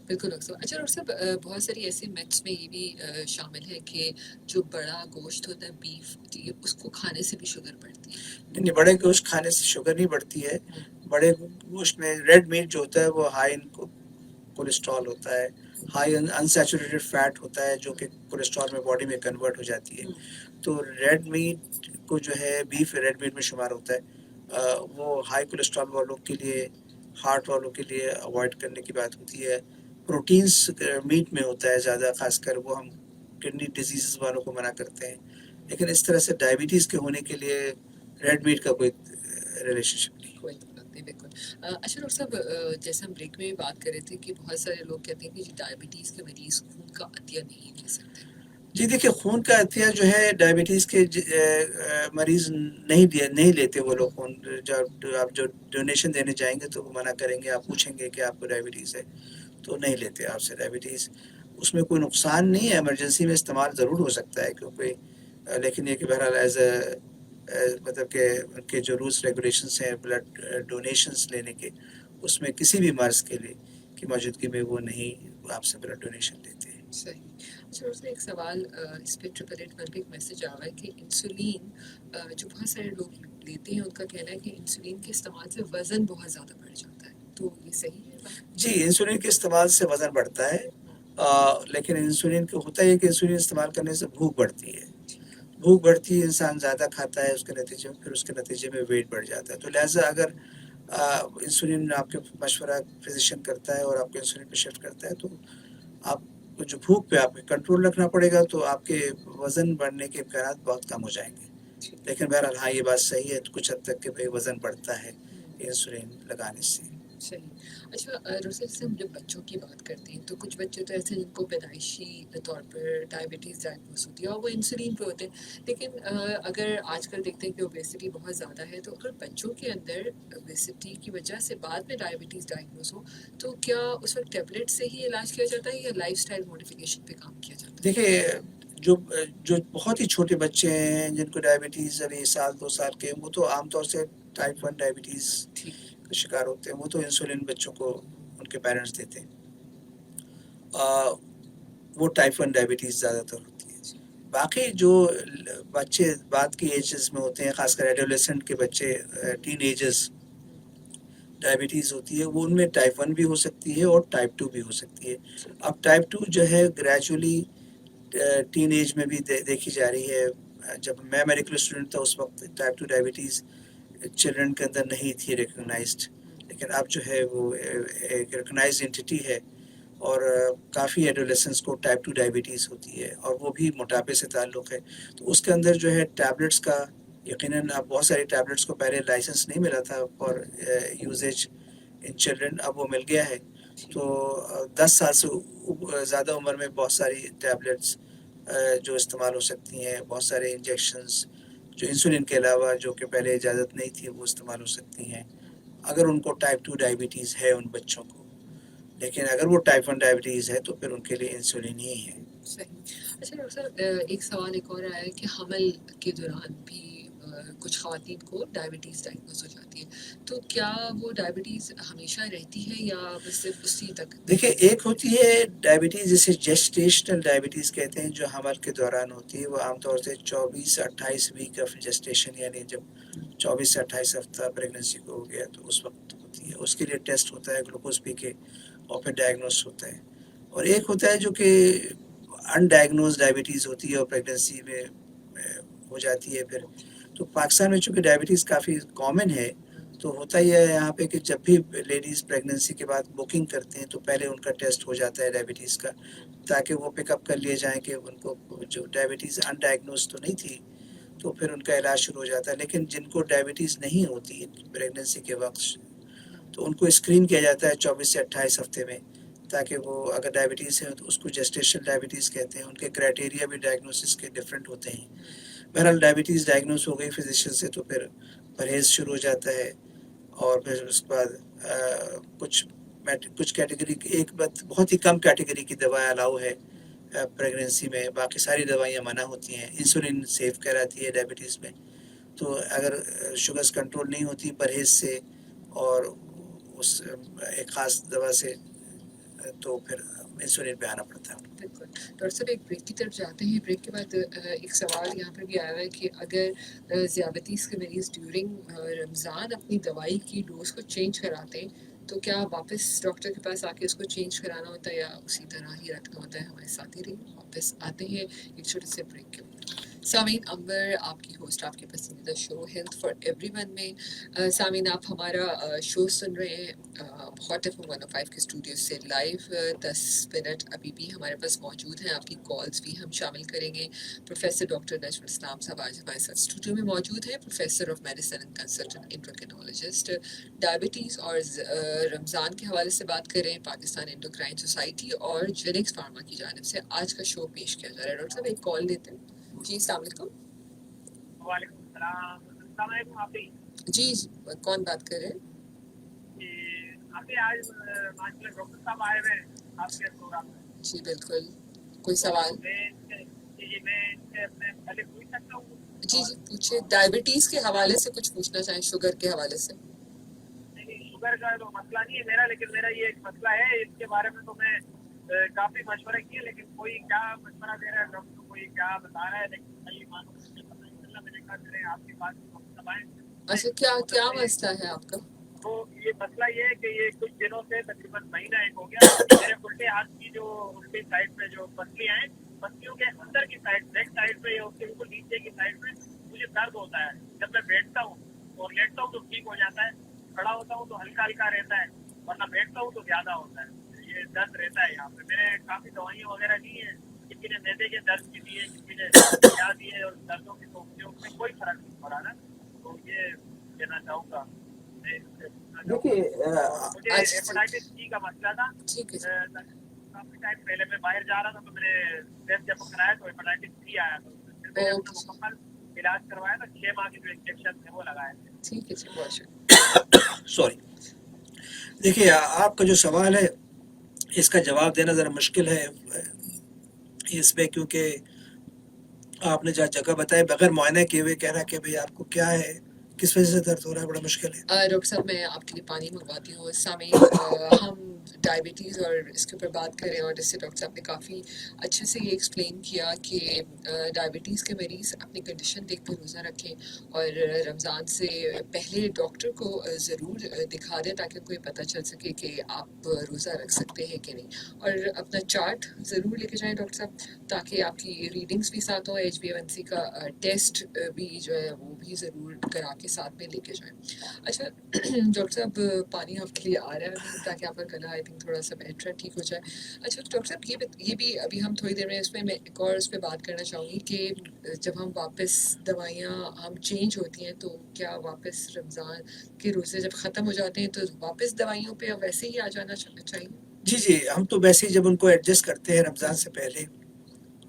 بالکل ڈاکٹر صاحب. اچھا ڈاکٹر صاحب، بہت ساری ایسی میتھس میں یہ بھی شامل ہے کہ جو بڑا گوشت ہوتا ہے بیف، اس کو کھانے سے بھی شوگر بڑھتی ہے. نہیں، بڑے گوشت کھانے سے شوگر نہیں بڑھتی ہے. بڑے گوشت میں ریڈ میٹ جو ہوتا ہے وہ ہائی کولیسٹرول ہوتا ہے، ہائی انسیچوریٹڈ فیٹ ہوتا ہے جو کہ کولیسٹرول میں باڈی میں کنورٹ ہو جاتی ہے. تو ریڈ میٹ کو جو ہے بیف ریڈ میٹ میں شمار ہوتا ہے. وہ ہائی کولیسٹرول والوں کے لیے، ہارٹ والوں کے لیے اوائڈ کرنے کی بات ہوتی ہے. پروٹینز میٹ میں ہوتا ہے زیادہ، خاص کر وہ ہم کڈنی ڈیزیز والوں کو منع کرتے ہیں. لیکن اس طرح سے ڈائبٹیز کے ہونے کے لیے ریڈ میٹ کا کوئی ریلیشن شپ نہیں. کوئی تعلق نہیں. بالکل. اچھا ڈاکٹر صاحب، جیسے ہم بریک میں بھی بات کر رہے تھے کہ بہت سارے لوگ کہتے ہیں کہ ڈائبٹیز کے مریض خون کا عطیہ نہیں لے سکتے. جی دیکھیے، خون کا عطیہ جو ہے ڈائبٹیز کے مریض نہیں لیتے. وہ لوگ خون جب آپ جو ڈونیشن دینے جائیں گے تو وہ منع کریں گے. آپ پوچھیں گے کہ آپ کو ڈائبٹیز ہے تو نہیں لیتے آپ سے ڈائبٹیز. اس میں کوئی نقصان نہیں ہے، ایمرجنسی میں استعمال ضرور ہو سکتا ہے کیونکہ، لیکن یہ کہ بہرحال ایز اے مطلب کہ ان کے جو رولس ریگولیشنس ہیں بلڈ ڈونیشنس لینے کے، اس میں کسی بھی مرض کے لیے کی موجودگی میں وہ نہیں آپ سے بلڈ ڈونیشن لیتے ہیں. صحیح. اچھا ڈاکٹر صاحب، ایک سوال اس پہ 888 پر بھی ایک میسج آ رہا ہے کہ انسولین جو بہت سارے لوگ لیتے ہیں، ان کا کہنا ہے کہ انسولین کے استعمال سے وزن بہت زیادہ بڑھ جاتا ہے. تو یہ صحیح ہے بات؟ جی، انسولین کے استعمال سے وزن بڑھتا ہے، لیکن انسولین کو ہوتا ہے کہ انسولین استعمال کرنے سے بھوک بڑھتی ہے. بھوک بڑھتی ہے، انسان زیادہ کھاتا ہے، اس کے نتیجے میں پھر اس کے نتیجے میں ویٹ بڑھ جاتا ہے. تو لہٰذا اگر انسولین آپ کے مشورہ فزیشین کرتا ہے اور آپ کو انسولین پہ شفٹ کرتا ہے تو آپ کو جو بھوک پہ آپ کو کنٹرول رکھنا پڑے گا، تو آپ کے وزن بڑھنے کے امکانات بہت کم ہو جائیں گے. لیکن بہرحال ہاں، یہ بات صحیح ہے کچھ حد تک کہ بھائی وزن بڑھتا ہے انسولین لگانے سے. صحیح. اچھا ڈاکٹر صاحب، جیسے ہم جب بچوں کی بات کرتے ہیں تو کچھ بچے تو ایسے ہیں جن کو پیدائشی طور پر ڈائبٹیز ڈائگنوز ہوتی ہے اور وہ انسولین پہ ہوتے ہیں. لیکن اگر آج کل دیکھتے ہیں کہ اوبیسٹی بہت زیادہ ہے، تو اگر بچوں کے اندر اوبیسٹی کی وجہ سے بعد میں ڈائبٹیز ڈائگنوز ہو تو کیا اس وقت ٹیبلٹ سے ہی علاج کیا جاتا ہے یا لائف اسٹائل موڈیفیکیشن پہ کام کیا جاتا ہے؟ دیکھیے، جو بہت ہی چھوٹے بچے ہیں جن کو ڈائبٹیز ابھی 1-2 سال کے، وہ تو عام طور سے ٹائپ 1 ڈائبٹیز کا شکار ہوتے ہیں. وہ تو انسولین بچوں کو ان کے پیرنٹس دیتے ہیں. وہ ٹائپ 1 ڈائبٹیز زیادہ تر ہوتی ہے. باقی جو بچے بعد کی ایجز میں ہوتے ہیں، خاص کر ایڈولیسنٹ کے بچے، ٹین ایجز، ڈائبٹیز ہوتی ہے، وہ ان میں ٹائپ 1 بھی ہو سکتی ہے اور ٹائپ 2 بھی ہو سکتی ہے. اب ٹائپ 2 جو ہے گریجولی ٹین ایج میں بھی دیکھی جا رہی ہے. جب میں میڈیکل اسٹوڈنٹ تھا اس وقت ٹائپ 2 ڈائبٹیز چلڈرن کے اندر نہیں تھی ریکگنائزڈ، لیکن اب جو ہے وہ ایک ریکگنائزڈ انٹیٹی ہے اور کافی ایڈولیسنس کو ٹائپ 2 ڈائبٹیز ہوتی ہے اور وہ بھی موٹاپے سے تعلق ہے. تو اس کے اندر جو ہے ٹیبلٹس کا، یقیناً اب بہت ساری ٹیبلٹس کو پہلے لائسنس نہیں ملا تھا فار یوزیج ان چلڈرن، اب وہ مل گیا ہے. تو 10 سال سے زیادہ عمر میں بہت ساری ٹیبلٹس جو استعمال ہو سکتی ہیں، بہت سارے انجیکشنز جو انسولین کے علاوہ جو کہ پہلے اجازت نہیں تھی وہ استعمال ہو سکتی ہیں اگر ان کو ٹائپ 2 ڈائبٹیز ہے ان بچوں کو. لیکن اگر وہ ٹائپ 1 ڈائبٹیز ہے تو پھر ان کے لیے انسولین ہی ہے. صحیح. اچھا ڈاکٹر صاحب، ایک سوال ایک اور آیا ہے کہ حمل کے دوران بھی کچھ خواتین کو ڈائبٹیز ڈائگنوز ہو جاتی ہے، تو کیا وہ ڈائبٹیز ہمیشہ رہتی ہے یا بس صرف اسی تک؟ دیکھیے، ایک ہوتی ہے ڈائبٹیز جسے جسٹیشنل ڈائبٹیز کہتے ہیں، جو حمل کے دوران ہوتی ہے. وہ عام طور سے 24-28 ویک آف جسٹیشن، یعنی جب 24 سے 28 ہفتہ پریگننسی کو ہو گیا تو اس وقت ہوتی ہے. اس کے لیے ٹیسٹ ہوتا ہے گلوکوز پی کے اور پھر ڈائگنوز ہوتا ہے. اور ایک ہوتا ہے جو کہ ان ڈائگنوز ڈائبٹیز ہوتی ہے اور پریگننسی میں ہو جاتی ہے. پھر تو پاکستان میں چونکہ ڈائبٹیز کافی کامن ہے، تو ہوتا ہی ہے یہاں پہ کہ جب بھی لیڈیز پریگننسی کے بعد بکنگ کرتے ہیں تو پہلے ان کا ٹیسٹ ہو جاتا ہے ڈائبٹیز کا، تاکہ وہ پک اپ کر لیے جائیں کہ ان کو جو ڈائبٹیز ان ڈائگنوز تو نہیں تھی، تو پھر ان کا علاج شروع ہو جاتا ہے. لیکن جن کو ڈائبٹیز نہیں ہوتی پریگننسی کے وقت، تو ان کو اسکرین کیا جاتا ہے 24 سے 28 ہفتے میں، تاکہ وہ اگر ڈائبٹیز ہے تو اس کو جسٹیشنل ڈائبٹیز کہتے ہیں. ان کے کرائٹیریا بھی ڈائگنوسس کے ڈفرینٹ ہوتے ہیں. بہرحال ڈائبٹیز ڈائگنوز ہو گئی فزیشین سے تو پھر پرہیز شروع ہو جاتا ہے. اور پھر اس کے بعد کچھ کیٹیگری، ایک بہت ہی کم کیٹیگری کی دوائیں الاؤ ہے پریگننسی میں، باقی ساری دوائیاں منع ہوتی ہیں. انسولین سیف کہلاتی ہے ڈائبٹیز میں. تو اگر شوگرز کنٹرول نہیں ہوتی پرہیز سے اور اس ایک خاص دوا سے تو پھر انسولین پہ آنا پڑتا ہے. بالکل. ڈاکٹر صاحب ایک بریک کی طرف جاتے ہیں. بریک کے بعد ایک سوال یہاں پر بھی آیا ہے کہ اگر ذیابیطیز کے مریض ڈیورنگ رمضان اپنی دوائی کی ڈوز کو چینج کراتے ہیں تو کیا واپس ڈاکٹر کے پاس آ کے اس کو چینج کرانا ہوتا ہے یا اسی طرح ہی رکھنا ہوتا ہے؟ ہمارے ساتھ ہی رہیے. واپس آتے ہیں ایک چھوٹے سے بریک کے بعد. سامعین، امبر آپ کی ہوسٹ آپ کے پسندیدہ show health for everyone میں. سامعین، آپ ہمارا شو سن رہے ہیں ہاٹ ایف 105 کے اسٹوڈیو سے لائیو. 10 منٹ ابھی بھی ہمارے پاس موجود ہیں. آپ کی کالز بھی ہم شامل کریں گے. پروفیسر ڈاکٹر نجم الاسلام صاحب آج ہمارے ساتھ اسٹوڈیو میں موجود ہیں. Professor of medicine and consultant endocrinologist. Diabetes اور رمضان کے حوالے سے بات کریں. پاکستان انڈوکرائن سوسائٹی اور جینکس فارما کی جانب سے آج کا شو پیش کیا جا رہا ہے. ڈاکٹر صاحب ایک کال لیتے ہیں. جی السلام علیکم. وعلیکم السلام. السلام علیکم. آپ جی کون بات کر رہے ہیں؟ آج ماشاءاللہ ڈاکٹر صاحب آئے ہوئے آپ کے پروگرام میں. جی بالکل. کوئی سوال؟ میں پہلے پوچھ سکتا ہوں؟ جی پوچھیے. ڈائبٹیز کے حوالے سے کچھ پوچھنا چاہیں؟ شوگر کے حوالے سے؟ نہیں، شوگر کا تو مسئلہ نہیں ہے میرا، لیکن میرا یہ ایک مسئلہ ہے. اس کے بارے میں تو میں کافی مشورہ کیے، لیکن کوئی کیا مشورہ دے رہا ہے ڈاکٹر، کوئی کیا بتا رہا ہے، لیکن صحیح معلوم میں نے کہا چلیں آپ کے پاس دبائیں. اچھا، کیا مسئلہ ہے آپ کا؟ تو یہ مسئلہ یہ ہے کہ یہ کچھ دنوں سے تقریباً مہینہ ایک ہو گیا، میرے الٹے ہاتھ کی جو الٹی سائڈ پہ جو پسلیاں ہیں، پسلیوں کے اندر کی سائڈ بیک سائڈ پہ یا اس کے بالکل نیچے کی سائڈ پہ مجھے درد ہوتا ہے. جب میں بیٹھتا ہوں اور لیٹتا ہوں تو ٹھیک ہو جاتا ہے، کھڑا ہوتا ہوں تو ہلکا ہلکا رہتا ہے، ورنہ بیٹھتا ہوں تو زیادہ ہوتا ہے. یہ درد رہتا ہے یہاں پہ. میں نے کافی دوائیاں وغیرہ لی ہیں، کسی نے میدے کے درد کی دی ہے، کسی نے کیا دیے، اور دردوں کی تو میں کوئی فرق نہیں پڑا نا. تو یہ کہنا چاہوں گا. دیکھیے مجھے ہیپاٹائٹس سی کا مسئلہ تھا. ٹھیک ہے. کافی ٹائم پہلے میں باہر جا رہا تھا تو میں نے ٹیسٹ جب کرایا تو ہیپاٹائٹس سی آیا. تو پھر میں نے اپنا مکمل علاج کروایا تھا. 6 ماہ کے جو انجیکشن تھے وہ لگائے تھے. ٹھیک ہے جی، بہت شکریہ. سوری. دیکھیے آپ کا جو سوال ہے اس کا جواب دینا ذرا مشکل ہے اس میں، کیونکہ آپ نے جگہ بتائے بغیر معائنہ کیے ہوئے کہنا کہ بھئی آپ کو کیا ہے، کس وجہ سے درد ہو رہا ہے، بڑا مشکل ہے. ڈاکٹر صاحب میں آپ کے لیے پانی منگواتی ہوں. سامعین، ہم ڈائبٹیز اور اس کے اوپر بات کریں، اور جس سے ڈاکٹر صاحب نے کافی اچھے سے یہ ایکسپلین کیا کہ ڈائبٹیز کے مریض اپنی کنڈیشن دیکھ کر روزہ رکھیں اور رمضان سے پہلے ڈاکٹر کو ضرور دکھا دیں تاکہ ان کو یہ پتہ چل سکے کہ آپ روزہ رکھ سکتے ہیں کہ نہیں. اور اپنا چارٹ ضرور لے کے جائیں ڈاکٹر صاحب، تاکہ آپ کی ریڈنگس بھی ساتھ ہوں. HbA1c کا ٹیسٹ بھی جو ہے وہ بھی ضرور کرا کے ساتھ میں لے کے جائیں. اچھا ڈاکٹر صاحب، پانی آپ کے لیے آ رہا ہے تاکہ آپ کا گلا آئی تھنک تھوڑا سا بیٹر ٹھیک ہو جائے. اچھا ڈاکٹر صاحب، یہ بھی ابھی ہم تھوڑی دیر میں اس میں ایک اور اس پہ بات کرنا چاہوں گی کہ جب ہم واپس دوائیاں ہم چینج ہوتی ہیں تو کیا واپس رمضان کے روزے جب ختم ہو جاتے ہیں تو واپس دوائیوں پہ ویسے ہی آ جانا چاہیے؟ جی ہم تو ویسے ہی جب ان کو ایڈجسٹ کرتے ہیں رمضان سے پہلے،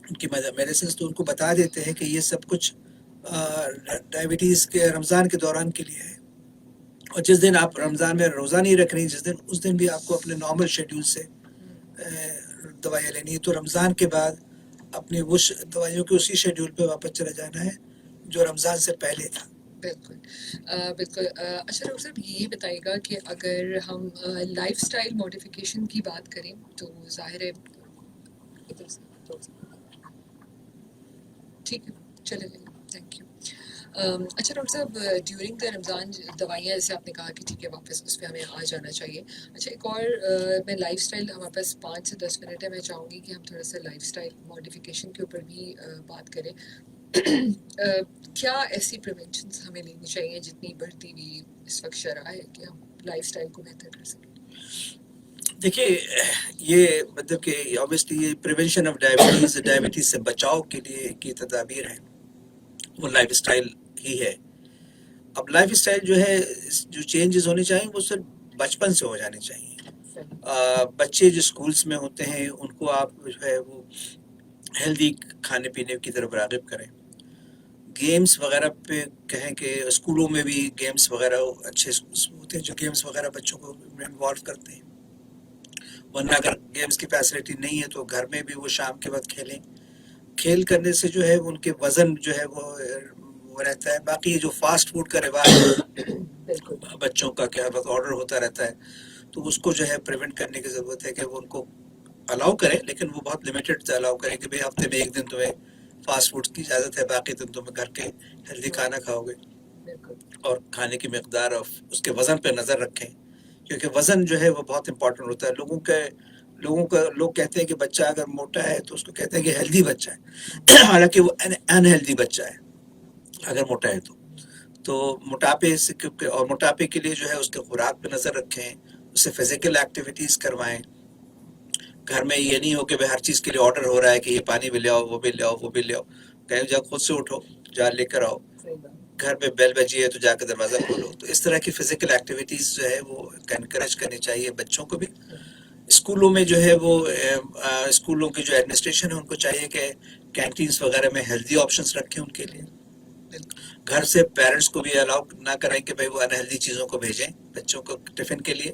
ان کی میڈیسنس تو ان کو بتا دیتے ہیں کہ یہ سب کچھ ڈائبٹیز کے رمضان کے دوران کے لیے ہے. اور جس دن آپ رمضان میں روزہ نہیں رکھ رہی اس دن بھی آپ کو اپنے نارمل شیڈیول سے دوائیاں لینی ہے. تو رمضان کے بعد اپنی وہ دوائیوں کے اسی شیڈیول پہ واپس چلا جانا ہے جو رمضان سے پہلے تھا. بالکل بالکل. اچھا ڈاکٹر صاحب یہ بتائیے گا کہ اگر ہم لائف اسٹائل ماڈیفیکیشن کی بات کریں تو ظاہر ہے ٹھیک ہے چلے گئے. Thank you. اچھا ڈاکٹر صاحب، ڈیورنگ دا رمضان دوائیاں جیسے آپ نے کہا کہ ٹھیک ہے واپس اس پہ ہمیں آ جانا چاہیے. اچھا ایک اور میں لائف اسٹائل، ہمارے پاس 5 سے 10 منٹ ہے، میں چاہوں گی کہ ہم تھوڑا سا لائف اسٹائل ماڈیفیکیشن کے اوپر بھی بات کریں. کیا ایسی پریونشنس ہمیں لینی چاہیے جتنی بڑھتی ہوئی اس وقت شرح ہے کہ ہم لائف اسٹائل کو بہتر کر سکیں؟ دیکھیے یہ مطلب کہ obviously یہ پریونشن آف ڈائبٹیز سے بچاؤ کے لیے کی تدابیر ہیں، وہ لائف اسٹائل ہی ہے. اب لائف اسٹائل جو ہے، جو چینجز ہونے چاہیے وہ صرف بچپن سے ہو جانے چاہیے. بچے جو اسکولس میں ہوتے ہیں ان کو آپ جو ہے وہ ہیلدی کھانے پینے کی طرف راغب کریں. گیمز وغیرہ پہ کہیں کہ اسکولوں میں بھی گیمز وغیرہ اچھے ہوتے ہیں جو گیمز وغیرہ بچوں کو انوالو کرتے ہیں. ورنہ اگر گیمز کی فیسلٹی نہیں ہے تو گھر میں بھی وہ شام کے وقت کھیلیں. کھیل کرنے سے جو ہے ان کے وزن جو ہے وہ وہ رہتا ہے. باقی یہ جو فاسٹ فوڈ کا رواج ہے بالکل بچوں کا کہ ہر وقت آرڈر ہوتا رہتا ہے, تو اس کو جو ہے پریونٹ کرنے کی ضرورت ہے کہ وہ ان کو الاؤ کریں, لیکن وہ بہت لمیٹڈ الاؤ کریں کہ بھئی ہفتے میں ایک دن تمہیں فاسٹ فوڈ کی اجازت ہے, باقی دن تم گھر کے ہیلدی کھانا کھاؤ گے. بالکل اور کھانے کی مقدار اور اس کے وزن پہ نظر رکھیں, کیونکہ وزن جو ہے وہ بہت امپورٹنٹ ہوتا ہے. لوگ کہتے ہیں کہ بچہ اگر موٹا ہے تو اس کو کہتے ہیں کہ ہیلدی بچہ ہے, حالانکہ وہ انہیلدی بچہ ہے اگر موٹا ہے تو موٹاپے سے, اور موٹاپے کے لیے جو ہے اس کے خوراک پہ نظر رکھیں, اسے فزیکل ایکٹیویٹیز کروائیں. گھر میں یہ نہیں ہو کہ ہر چیز کے لیے آرڈر ہو رہا ہے کہ یہ پانی بھی لے آؤ, وہ بھی لے آؤ, وہ بھی لے آؤ. کہیں جا خود سے اٹھو, جا لے کر آؤ. صحیح بات. گھر پہ بیل بجی ہے تو جا کے دروازہ کھولو. تو اس طرح کی فزیکل ایکٹیویٹیز جو ہے وہ انکریج کرنی چاہیے بچوں کو بھی. اسکولوں میں جو ہے وہ اسکولوں کی جو ایڈمنسٹریشن ہے ان کو چاہیے کہ کینٹینز وغیرہ میں ہیلدی آپشنز رکھیں ان کے لیے. گھر سے پیرنٹس کو بھی الاؤ نہ کریں کہ بھائی وہ انہیلدی چیزوں کو بھیجیں بچوں کو ٹفن کے لیے.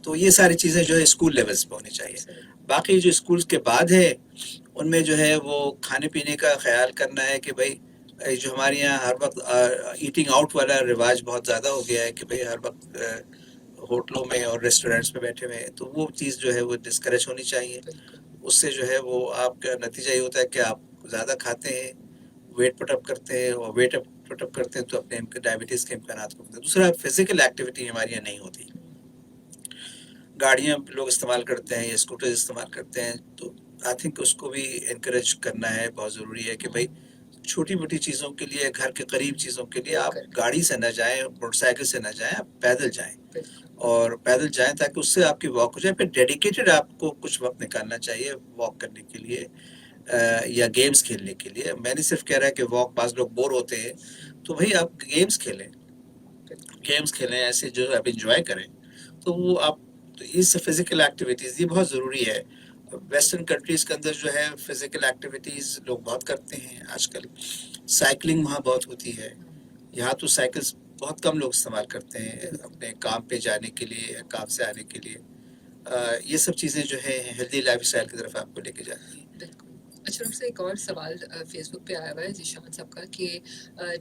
تو یہ ساری چیزیں جو ہے اسکول لیولز پہ ہونی چاہیے. باقی جو اسکولز کے بعد ہے ان میں جو ہے وہ کھانے پینے کا خیال کرنا ہے کہ بھائی جو ہمارے یہاں ہر وقت ایٹنگ آؤٹ والا رواج بہت زیادہ ہو گیا ہے کہ بھئی ہر وقت ہوٹلوں میں اور ریسٹورینٹس میں بیٹھے ہوئے ہیں, تو وہ چیز جو ہے وہ ڈسکریج ہونی چاہیے. اس سے جو ہے وہ آپ کا نتیجہ یہ ہوتا ہے کہ آپ زیادہ کھاتے ہیں, ویٹ پٹ اپ کرتے ہیں, اور ویٹ پٹ اپ کرتے ہیں تو اپنے ڈائبٹیز کے امکانات کو. دوسرا فزیکل ایکٹیویٹی ہمارے یہاں نہیں ہوتی. گاڑیاں لوگ استعمال کرتے ہیں یا اسکوٹر استعمال کرتے ہیں, تو آئی تھنک اس کو بھی انکریج کرنا ہے. بہت ضروری ہے کہ بھائی چھوٹی موٹی چیزوں کے لیے, گھر کے قریب چیزوں کے لیے آپ گاڑی سے نہ جائیں, موٹر سائیکل سے نہ جائیں, آپ پیدل جائیں, اور پیدل جائیں تاکہ اس سے آپ کی واک ہو جائے. پھر ڈیڈیکیٹڈ آپ کو کچھ وقت نکالنا چاہیے واک کرنے کے لیے یا گیمز کھیلنے کے لیے. میں نہیں صرف کہہ رہا کہ واک, بعض لوگ بور ہوتے ہیں تو بھائی آپ گیمز کھیلیں ایسے جو آپ انجوائے کریں. تو وہ آپ اس فزیکل ایکٹیویٹیز یہ بہت ضروری ہے. ویسٹرن کنٹریز کے اندر جو ہے فزیکل ایکٹیویٹیز لوگ بہت کرتے ہیں آج کل. سائیکلنگ وہاں بہت ہوتی ہے. یہاں تو سائیکلز بہت کم لوگ استعمال کرتے ہیں اپنے کام پہ جانے کے لیے, کام سے آنے کے لیے. یہ سب چیزیں جو ہے ہیلدی لائف اسٹائل کی طرف آپ کو لے کے جاتی ہیں. اچھا ڈاکٹر صاحب, ایک اور سوال فیس بک پہ آیا ہوا ہے ذیشان صاحب کا کہ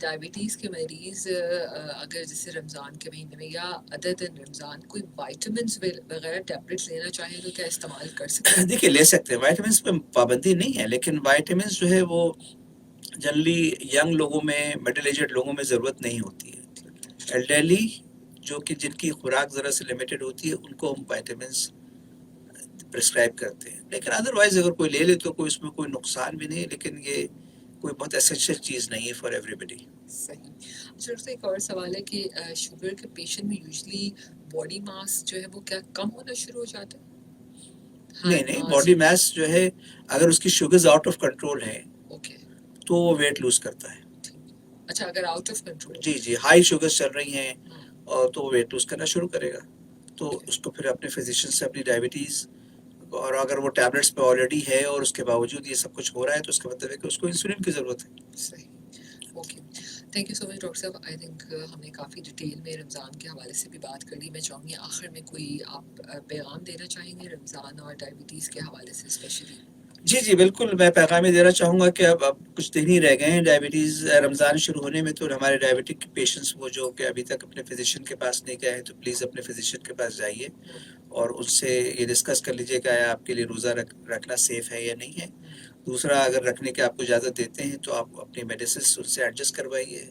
ڈائبٹیز کے مریض اگر جیسے رمضان کے مہینے میں یا ادر دن رمضان کوئی وائٹامنس وغیرہ ٹیبلٹس لینا چاہیں تو کیا استعمال کر سکتے ہیں؟ دیکھیے لے سکتے ہیں, وائٹامنس پہ پابندی نہیں ہے, لیکن وائٹامنس جو ہے وہ جنرلی ینگ لوگوں میں, مڈل ایجڈ لوگوں میں ضرورت نہیں ہوتی ہے. ایلڈرلی جو کہ جن کی خوراک ذرا سے لمیٹڈ ہوتی ہے ان کو ہم وائٹامنس پرسکرائب کرتے ہیں. لیکن ادروائز اگر کوئی لے لے تو کوئی اس میں کوئی نقصان بھی نہیں, لیکن یہ کوئی بہت اسینشیل چیز نہیں ہے فار ایوری بڈی. صحیح. اچھا ڈاکٹر صاحب, ایک اور سوال ہے کہ شوگر کے پیشنٹ میں یوزلی باڈی ماس جو ہے وہ کیا کم ہونا شروع ہو جاتا ہے؟ نہیں, باڈی میس جو ہے اگر اس کی شوگرز آؤٹ آف کنٹرول ہیں تو وہ ویٹ لوز کرتا ہے. اچھا, اگر آؤٹ آف کنٹرول, جی, ہائی شوگرز چل رہی ہیں اور تو وہ ویٹ لوز کرنا شروع کرے گا. تو اس کو پھر اپنے فزیشین سے اپنی ڈائبٹیز, اور اگر وہ ٹیبلٹس پہ آلریڈی ہے اور اس کے باوجود یہ سب کچھ ہو رہا ہے تو اس کا مطلب ہے کہ اس کو انسولین کی ضرورت ہے. صحیح. Okay, thank you so much doctor صاحب. آئی تھنک ہم نے کافی ڈیٹیل میں رمضان کے حوالے سے بھی بات کر لی. میں چاہوں گی آخر میں کوئی آپ پیغام دینا چاہیں گے رمضان اور ڈائبٹیز کے حوالے سے اسپیشلی؟ جی بالکل, میں پیغام یہ دینا چاہوں گا کہ اب کچھ دن ہی رہ گئے ہیں ڈائبٹیز رمضان شروع ہونے میں. تو ہمارے ڈائبٹک پیشنٹس وہ جو کہ ابھی تک اپنے فزیشین کے پاس نہیں گئے ہیں تو پلیز اپنے فزیشین کے پاس جائیے اور ان سے یہ ڈسکس کر لیجیے کہ آیا آپ کے لیے روزہ رکھنا سیف ہے یا نہیں ہے. دوسرا, اگر رکھنے کی آپ کو اجازت دیتے ہیں تو آپ اپنی میڈیسنس ان سے ایڈجسٹ کروائیے.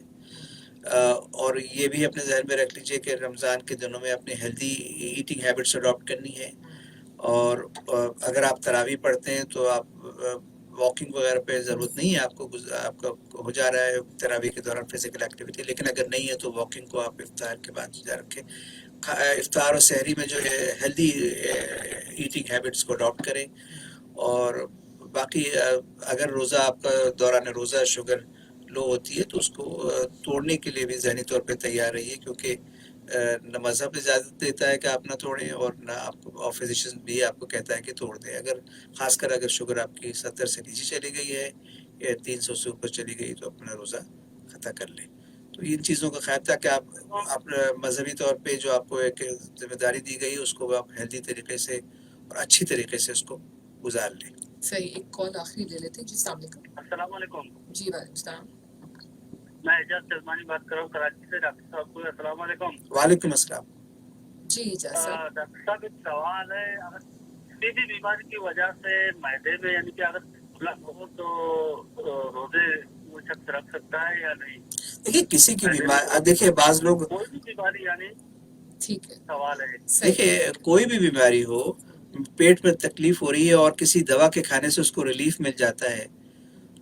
اور یہ بھی اپنے ذہن میں رکھ لیجیے کہ رمضان کے دنوں میں اپنی ہیلدی ایٹنگ ہیبٹس اڈاپٹ کرنی ہے. اور اگر آپ تراویح پڑھتے ہیں تو آپ واکنگ وغیرہ پہ ضرورت نہیں ہے, آپ کا ہو جا رہا ہے تراویح کے دوران فزیکل ایکٹیویٹی. لیکن اگر نہیں ہے تو واکنگ کو آپ افطار کے بعد جا رکھیں. افطار اور سحری میں جو ہے ہیلدی ایٹنگ ہیبٹس کو اڈاپٹ کریں. اور باقی اگر روزہ آپ کا دوران روزہ شوگر لو ہوتی ہے تو اس کو توڑنے کے لیے بھی ذہنی طور پہ تیار رہیے, کیونکہ نہ مذہب اجازت دیتا ہے کہ آپ نہ توڑیں اور نہ آپ کو فزیشین بھی آپ کو کہتا ہے کہ توڑ دیں. خاص کر اگر شوگر آپ کی 70 سے نیچے چلی گئی ہے یا 300 سے اوپر چلی گئی تو اپنا روزہ قطع کر لیں. تو ان چیزوں کا خیال تھا کہ آپ مذہبی طور پہ جو آپ کو ایک ذمہ داری دی گئی اس کو آپ ہیلدی طریقے سے اور اچھی طریقے سے اس کو گزار لیں. صحیح. ایک کال آخری لے لیتے ہیں. جی السلام علیکم. السلام علیکم. جی وعلیکم السلام. میں اعجاز سلمانی بات کر رہا ہوں کراچی سے. ڈاکٹر صاحب کو السلام علیکم. وعلیکم السلام. جی اجاز صاحب. ڈاکٹر صاحب ایک سوال ہے, اگر کسی بھی بیماری کی وجہ سے معدے میں یعنی کہ اگر پھلا ہو تو روزے وہ شخص رکھ سکتا ہے یا نہیں؟ دیکھیے کسی کی بیماری, دیکھیے بعض لوگ, کوئی بھی بیماری یعنی ٹھیک ہے, سوال ہے. دیکھیے کوئی بھی بیماری ہو, پیٹ میں تکلیف ہو رہی ہے اور کسی دوا کے کھانے سے اس کو ریلیف مل جاتا ہے,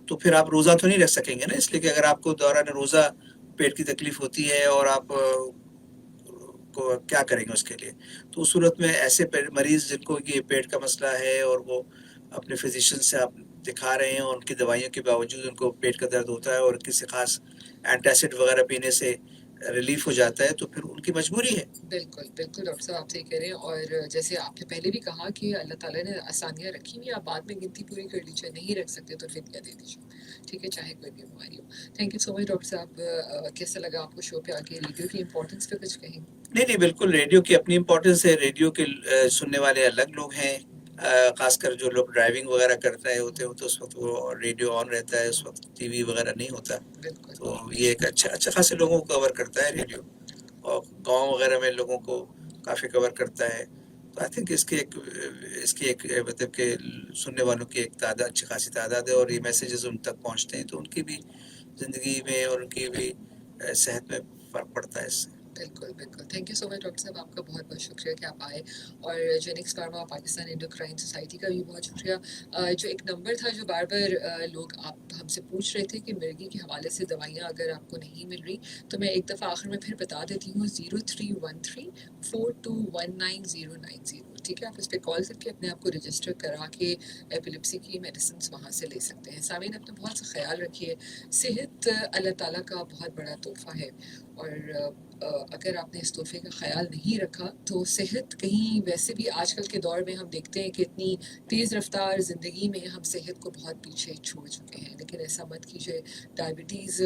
تو پھر آپ روزہ تو نہیں رکھ سکیں گے نا, اس لیے کہ اگر آپ کو دوران روزہ پیٹ کی تکلیف ہوتی ہے اور آپ کو کیا کریں گے اس کے لیے. تو اس صورت میں ایسے مریض جن کو یہ پیٹ کا مسئلہ ہے اور وہ اپنے فزیشین سے آپ دکھا رہے ہیں اور ان کی دوائیوں کے باوجود ان کو پیٹ کا درد ہوتا ہے اور کسی خاص اینٹی ایسڈ وغیرہ پینے سے ریلیف ہو جاتا ہے, تو پھر ان کی مجبوری ہے. بالکل بالکل ڈاکٹر صاحب آپ صحیح کہہ رہے ہیں, اور جیسے آپ نے پہلے بھی کہا کہ اللہ تعالیٰ نے آسانیاں رکھی ہوئی, آپ بعد میں گنتی پوری کر لیجیے, نہیں رکھ سکتے تو فدیہ دے دیجیے, ٹھیک ہے, چاہے کوئی بھی بیماری ہو. Thank you so much doctor صاحب. کیسا لگا آپ کو شو پہ آ کے, ریڈیو کی امپورٹنس پہ کچھ کہیں؟ نہیں بالکل, ریڈیو کی اپنی امپورٹنس ہے, ریڈیو کے سننے والے الگ لوگ ہیں, خاص کر جو لوگ ڈرائیونگ وغیرہ کر رہے ہوتے ہیں تو اس وقت وہ ریڈیو آن رہتا ہے, اس وقت ٹی وی وغیرہ نہیں ہوتا, بالکل تو یہ ایک اچھا خاصے لوگوں کو کور کرتا ہے ریڈیو, اور گاؤں وغیرہ میں لوگوں کو کافی کور کرتا ہے. تو آئی تھنک اس کی ایک مطلب کہ سننے والوں کی ایک تعداد, اچھی خاصی تعداد ہے, اور یہ میسیجز ان تک پہنچتے ہیں تو ان کی بھی زندگی میں اور ان کی بھی صحت میں فرق پڑتا ہے اس سے. بالکل بالکل, thank you so much doctor صاحب, آپ کا بہت بہت شکریہ کہ آپ آئے, اور Genix pharma Pakistan endocrine society کا بھی بہت شکریہ. جو ایک نمبر تھا جو بار بار لوگ آپ ہم سے پوچھ رہے تھے کہ مرگی کے حوالے سے دوائیاں اگر آپ کو نہیں مل رہی, تو میں ایک دفعہ آخر میں پھر بتا دیتی ہوں, 0313421990, ٹھیک ہے, آپ اس پہ کال کر کے اپنے آپ کو رجسٹر کرا کے ایپیلیپسی کی میڈیسنس وہاں سے لے سکتے ہیں. سامعین اپنا بہت سا خیال رکھیے, صحت اللہ تعالیٰ کا بہت بڑا تحفہ ہے, اور اگر آپ نے اس تحفے کا خیال نہیں رکھا تو صحت کہیں, ویسے بھی آج کل کے دور میں ہم دیکھتے ہیں کہ اتنی تیز رفتار زندگی میں ہم صحت کو بہت پیچھے چھوڑ چکے ہیں, لیکن ایسا مت کیجیے. ڈائبٹیز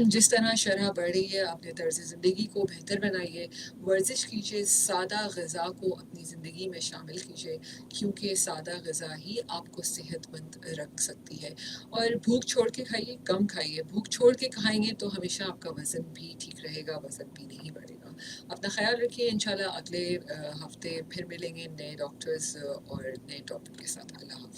جس طرح شرح بڑھ رہی ہے, اپنے طرز زندگی کو بہتر بنائیے, ورزش کیجیے, سادہ غذا کو اپنی زندگی میں شامل کیجیے, کیونکہ سادہ غذا ہی آپ کو صحت مند رکھ سکتی ہے. اور بھوک چھوڑ کے کھائیے, کم کھائیے, بھوک چھوڑ کے کھائیں گے تو ہمیشہ آپ کا وزن بھی ٹھیک رہے گا, وزن بھی نہیں بڑھے گا. اپنا خیال رکھیے, انشاءاللہ اگلے ہفتے پھر ملیں گے نئے ڈاکٹرز اور نئے ٹاپک کے ساتھ. اللہ حافظ.